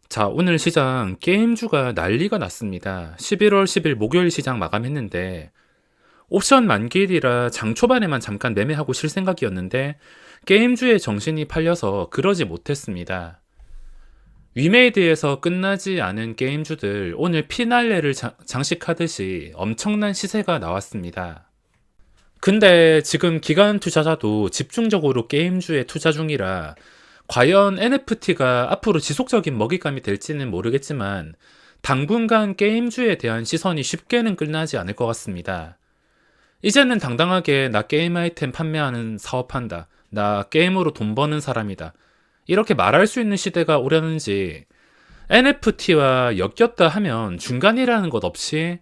자, 오늘 시장 게임주가 난리가 났습니다. 11월 10일 목요일 시장 마감했는데 옵션 만기일이라 장 초반에만 잠깐 매매하고 쉴 생각이었는데 게임주의 정신이 팔려서 그러지 못했습니다. 위메이드에서 끝나지 않은 게임주들 오늘 피날레를 장식하듯이 엄청난 시세가 나왔습니다. 근데 지금 기관 투자자도 집중적으로 게임주에 투자 중이라 과연 NFT가 앞으로 지속적인 먹잇감이 될지는 모르겠지만 당분간 게임주에 대한 시선이 쉽게는 끝나지 않을 것 같습니다. 이제는 당당하게 나 게임 아이템 판매하는 사업한다. 나 게임으로 돈 버는 사람이다. 이렇게 말할 수 있는 시대가 오려는지 NFT와 엮였다 하면 중간이라는 것 없이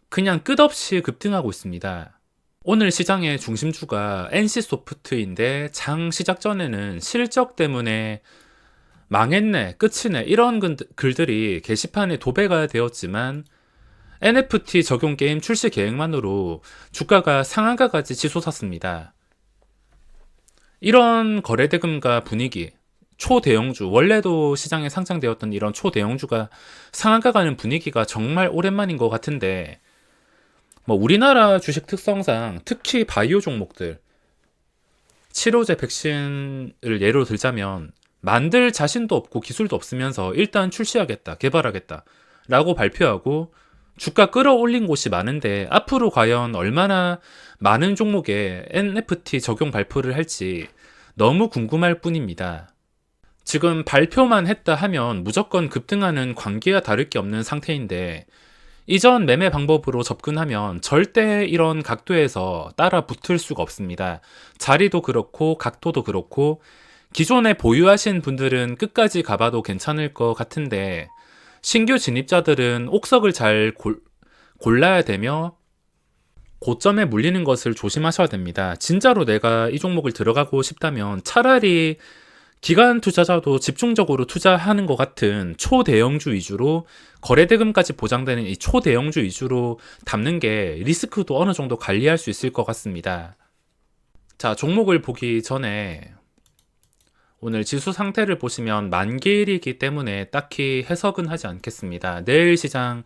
그냥 끝없이 급등하고 있습니다. 오늘 시장의 중심주가 NC소프트인데 장 시작 전에는 실적 때문에 망했네, 끝이네 이런 글들이 게시판에 도배가 되었지만 NFT 적용 게임 출시 계획만으로 주가가 상한가까지 치솟았습니다. 이런 거래대금과 분위기, 초대형주, 원래도 시장에 상장되었던 이런 초대형주가 상한가 가는 분위기가 정말 오랜만인 것 같은데 우리나라 주식 특성상 특히 바이오 종목들, 치료제 백신을 예로 들자면 만들 자신도 없고 기술도 없으면서 일단 출시하겠다, 개발하겠다 라고 발표하고 주가 끌어올린 곳이 많은데 앞으로 과연 얼마나 많은 종목에 NFT 적용 발표를 할지 너무 궁금할 뿐입니다. 지금 발표만 했다 하면 무조건 급등하는 관계와 다를 게 없는 상태인데 이전 매매 방법으로 접근하면 절대 이런 각도에서 따라 붙을 수가 없습니다. 자리도 그렇고 각도도 그렇고 기존에 보유하신 분들은 끝까지 가봐도 괜찮을 것 같은데 신규 진입자들은 옥석을 잘 골라야 되며 고점에 물리는 것을 조심하셔야 됩니다. 진짜로 내가 이 종목을 들어가고 싶다면 차라리 기관 투자자도 집중적으로 투자하는 것 같은 초대형주 위주로 거래대금까지 보장되는 이 초대형주 위주로 담는 게 리스크도 어느 정도 관리할 수 있을 것 같습니다. 자, 종목을 보기 전에 오늘 지수 상태를 보시면 만기일이기 때문에 딱히 해석은 하지 않겠습니다. 내일 시장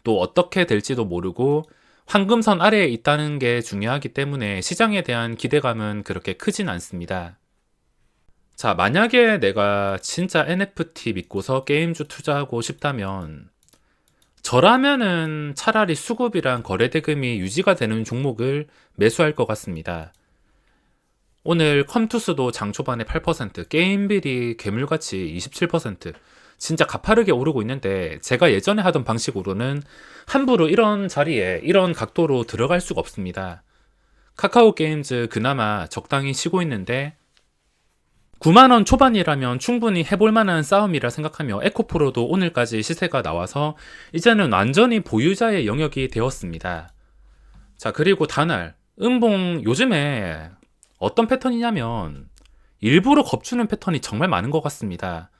또 어떻게 될지도 모르고 황금선 아래에 있다는 게 중요하기 때문에 시장에 대한 기대감은 그렇게 크진 않습니다. 자, 만약에 내가 진짜 NFT 믿고서 게임주 투자하고 싶다면 저라면은 차라리 수급이랑 거래대금이 유지가 되는 종목을 매수할 것 같습니다. 오늘 컴투스도 장 초반에 8%, 게임빌이 괴물같이 27%, 진짜 가파르게 오르고 있는데 제가 예전에 하던 방식으로는 함부로 이런 자리에 이런 각도로 들어갈 수가 없습니다. 카카오 게임즈 그나마 적당히 쉬고 있는데 9만원 초반이라면 충분히 해볼 만한 싸움이라 생각하며 에코프로도 오늘까지 시세가 나와서 이제는 완전히 보유자의 영역이 되었습니다. 자, 그리고 다날, 음봉 요즘에 어떤 패턴이냐면 일부러 겁주는 패턴이 정말 많은 것 같습니다.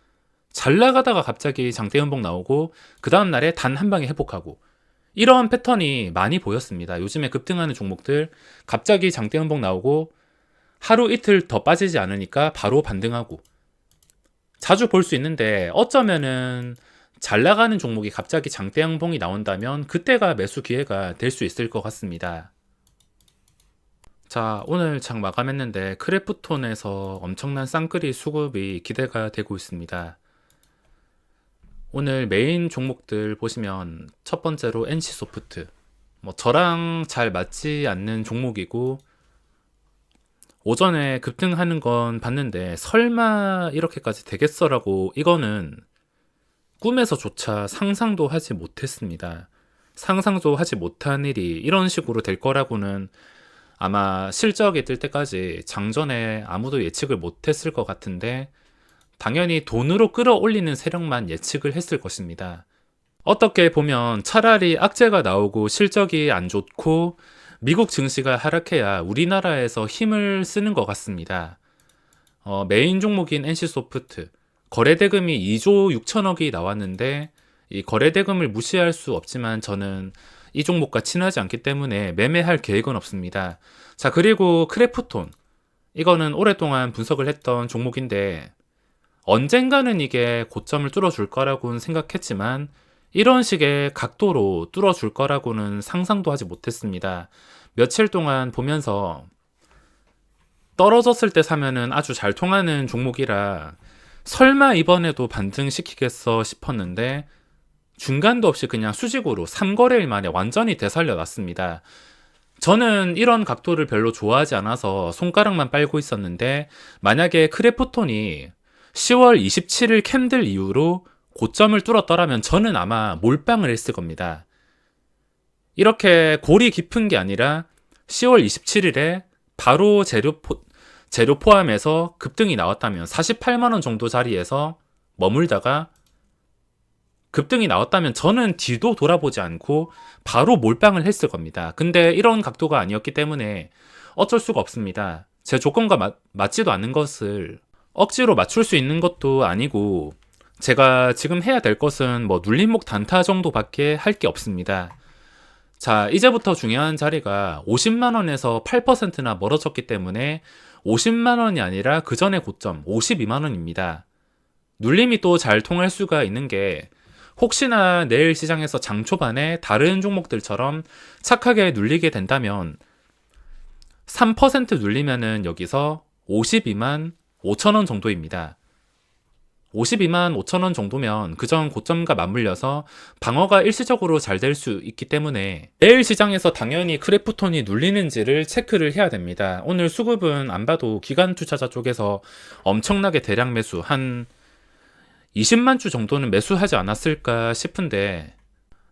잘 나가다가 갑자기 장대 음봉 나오고 그 다음날에 단 한 방에 회복하고 이런 패턴이 많이 보였습니다. 요즘에 급등하는 종목들 갑자기 장대 음봉 나오고 하루 이틀 더 빠지지 않으니까 바로 반등하고 자주 볼 수 있는데 어쩌면은 잘 나가는 종목이 갑자기 장대 양봉이 나온다면 그때가 매수 기회가 될 수 있을 것 같습니다. 자, 오늘 장 마감했는데 크래프톤에서 엄청난 쌍끌이 수급이 기대가 되고 있습니다. 오늘 메인 종목들 보시면 첫 번째로 NC소프트, 저랑 잘 맞지 않는 종목이고 오전에 급등하는 건 봤는데 설마 이렇게까지 되겠어라고 이거는 꿈에서조차 상상도 하지 못했습니다. 상상도 하지 못한 일이 이런 식으로 될 거라고는 아마 실적이 뜰 때까지 장전에 아무도 예측을 못했을 것 같은데 당연히 돈으로 끌어올리는 세력만 예측을 했을 것입니다. 어떻게 보면 차라리 악재가 나오고 실적이 안 좋고 미국 증시가 하락해야 우리나라에서 힘을 쓰는 것 같습니다. 메인 종목인 NC소프트 거래대금이 2조 6천억이 나왔는데 이 거래대금을 무시할 수 없지만 저는 이 종목과 친하지 않기 때문에 매매할 계획은 없습니다. 자, 그리고 크래프톤 이거는 오랫동안 분석을 했던 종목인데 언젠가는 이게 고점을 뚫어줄 거라고는 생각했지만 이런 식의 각도로 뚫어줄 거라고는 상상도 하지 못했습니다. 며칠 동안 보면서 떨어졌을 때 사면은 아주 잘 통하는 종목이라 설마 이번에도 반등시키겠어 싶었는데 중간도 없이 그냥 수직으로 3거래일 만에 완전히 되살려 놨습니다. 저는 이런 각도를 별로 좋아하지 않아서 손가락만 빨고 있었는데 만약에 크래프톤이 10월 27일 캔들 이후로 고점을 뚫었더라면 저는 아마 몰빵을 했을 겁니다. 이렇게 골이 깊은 게 아니라 10월 27일에 바로 재료 포함해서 급등이 나왔다면 48만원 정도 자리에서 머물다가 급등이 나왔다면 저는 뒤도 돌아보지 않고 바로 몰빵을 했을 겁니다. 근데 이런 각도가 아니었기 때문에 어쩔 수가 없습니다. 제 조건과 맞지도 않는 것을 억지로 맞출 수 있는 것도 아니고 제가 지금 해야 될 것은 뭐 눌림목 단타 정도밖에 할 게 없습니다. 자, 이제부터 중요한 자리가 50만원에서 8%나 멀어졌기 때문에 50만원이 아니라 그 전에 고점 52만원입니다. 눌림이 또 잘 통할 수가 있는 게 혹시나 내일 시장에서 장 초반에 다른 종목들처럼 착하게 눌리게 된다면 3% 눌리면은 여기서 52만 5천원 정도입니다. 52만 5천원 정도면 그전 고점과 맞물려서 방어가 일시적으로 잘 될 수 있기 때문에 내일 시장에서 당연히 크래프톤이 눌리는지를 체크를 해야 됩니다. 오늘 수급은 안 봐도 기관 투자자 쪽에서 엄청나게 대량 매수 한 20만 주 정도는 매수하지 않았을까 싶은데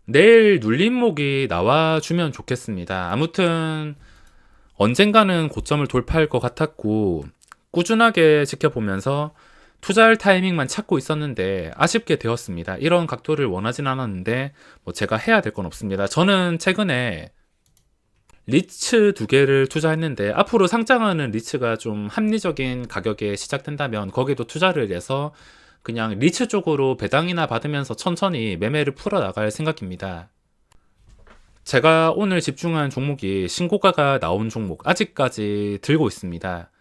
내일 눌림목이 나와주면 좋겠습니다. 아무튼 언젠가는 고점을 돌파할 것 같았고 꾸준하게 지켜보면서 투자할 타이밍만 찾고 있었는데 아쉽게 되었습니다. 이런 각도를 원하진 않았는데 뭐 제가 해야 될 건 없습니다. 저는 최근에 리츠 2개를 투자했는데 앞으로 상장하는 리츠가 좀 합리적인 가격에 시작된다면 거기도 투자를 해서 그냥 리츠 쪽으로 배당이나 받으면서 천천히 매매를 풀어나갈 생각입니다. 제가 오늘 집중한 종목이 신고가가 나온 종목 아직까지 들고 있습니다.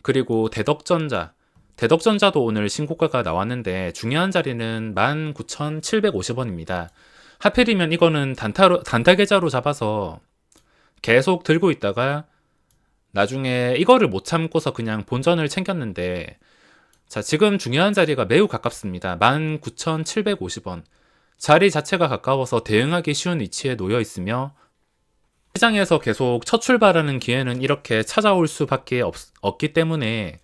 그리고 대덕전자도 오늘 신고가가 나왔는데 중요한 자리는 19,750원입니다. 하필이면 이거는 단타 계좌로 잡아서 계속 들고 있다가 나중에 이거를 못 참고서 그냥 본전을 챙겼는데 자, 지금 중요한 자리가 매우 가깝습니다. 19,750원. 자리 자체가 가까워서 대응하기 쉬운 위치에 놓여 있으며 시장에서 계속 첫 출발하는 기회는 이렇게 찾아올 수밖에 없기 때문에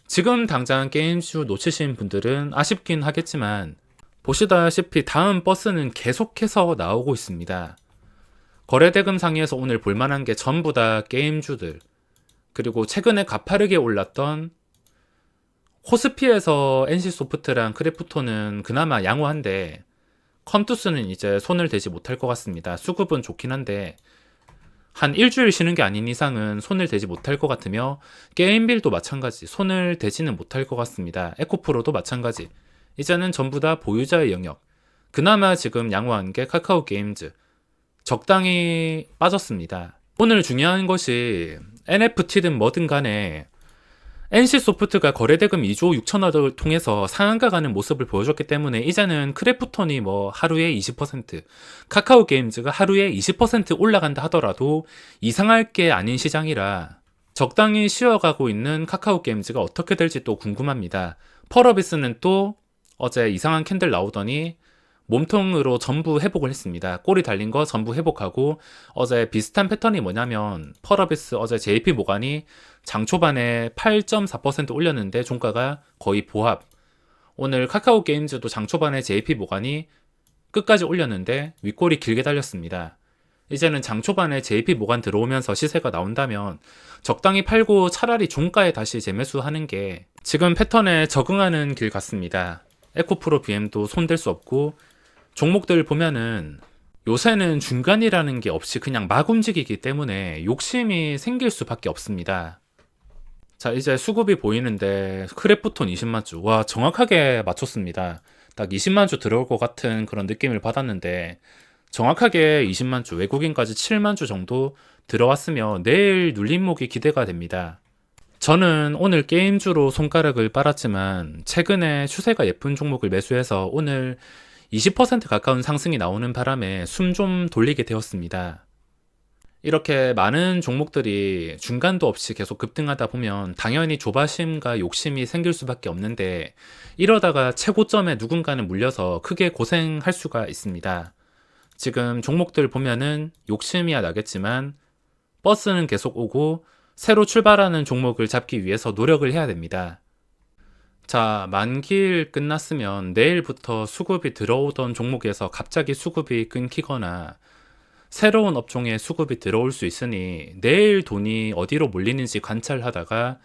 지금 당장 게임주 놓치신 분들은 아쉽긴 하겠지만 보시다시피 다음 버스는 계속해서 나오고 있습니다. 거래대금 상위에서 오늘 볼만한 게 전부 다 게임주들 그리고 최근에 가파르게 올랐던 코스피에서 NC소프트랑 크래프톤은 그나마 양호한데 컨투스는 이제 손을 대지 못할 것 같습니다. 수급은 좋긴 한데 한 일주일 쉬는 게 아닌 이상은 손을 대지 못할 것 같으며 게임빌도 마찬가지 손을 대지는 못할 것 같습니다. 에코프로도 마찬가지 이제는 전부 다 보유자의 영역. 그나마 지금 양호한 게 카카오게임즈 적당히 빠졌습니다. 오늘 중요한 것이 NFT든 뭐든 간에 NC소프트가 거래대금 2조 6천억을 통해서 상한가 가는 모습을 보여줬기 때문에 이제는 크래프톤이 뭐 하루에 20%, 카카오게임즈가 하루에 20% 올라간다 하더라도 이상할 게 아닌 시장이라 적당히 쉬어가고 있는 카카오게임즈가 어떻게 될지 또 궁금합니다. 펄어비스는 또 어제 이상한 캔들 나오더니 몸통으로 전부 회복을 했습니다. 꼬리 달린 거 전부 회복하고 어제 비슷한 패턴이 뭐냐면 펄어비스 어제 JP모간이 장 초반에 8.4% 올렸는데 종가가 거의 보합. 오늘 카카오게임즈도 장 초반에 JP모간이 끝까지 올렸는데 윗꼬리 길게 달렸습니다. 이제는 장 초반에 JP모간 들어오면서 시세가 나온다면 적당히 팔고 차라리 종가에 다시 재매수하는 게 지금 패턴에 적응하는 길 같습니다. 에코프로 BM도 손댈 수 없고 종목들 보면은 요새는 중간이라는 게 없이 그냥 막 움직이기 때문에 욕심이 생길 수밖에 없습니다. 자, 이제 수급이 보이는데 크래프톤 20만주. 와, 정확하게 맞췄습니다. 딱 20만주 들어올 것 같은 그런 느낌을 받았는데 정확하게 20만주, 외국인까지 7만주 정도 들어왔으며 내일 눌림목이 기대가 됩니다. 저는 오늘 게임주로 손가락을 빨았지만 최근에 추세가 예쁜 종목을 매수해서 오늘 20% 가까운 상승이 나오는 바람에 숨 좀 돌리게 되었습니다. 이렇게 많은 종목들이 중간도 없이 계속 급등하다 보면 당연히 조바심과 욕심이 생길 수밖에 없는데, 이러다가 최고점에 누군가는 물려서 크게 고생할 수가 있습니다. 지금 종목들 보면은 욕심이야 나겠지만 버스는 계속 오고 새로 출발하는 종목을 잡기 위해서 노력을 해야 됩니다. 자, 만기일 끝났으면 내일부터 수급이 들어오던 종목에서 갑자기 수급이 끊기거나 새로운 업종에 수급이 들어올 수 있으니 내일 돈이 어디로 몰리는지 관찰하다가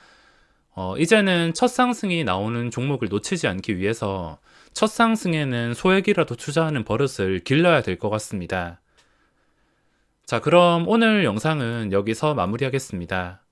이제는 첫 상승이 나오는 종목을 놓치지 않기 위해서 첫 상승에는 소액이라도 투자하는 버릇을 길러야 될 것 같습니다. 자, 그럼 오늘 영상은 여기서 마무리하겠습니다.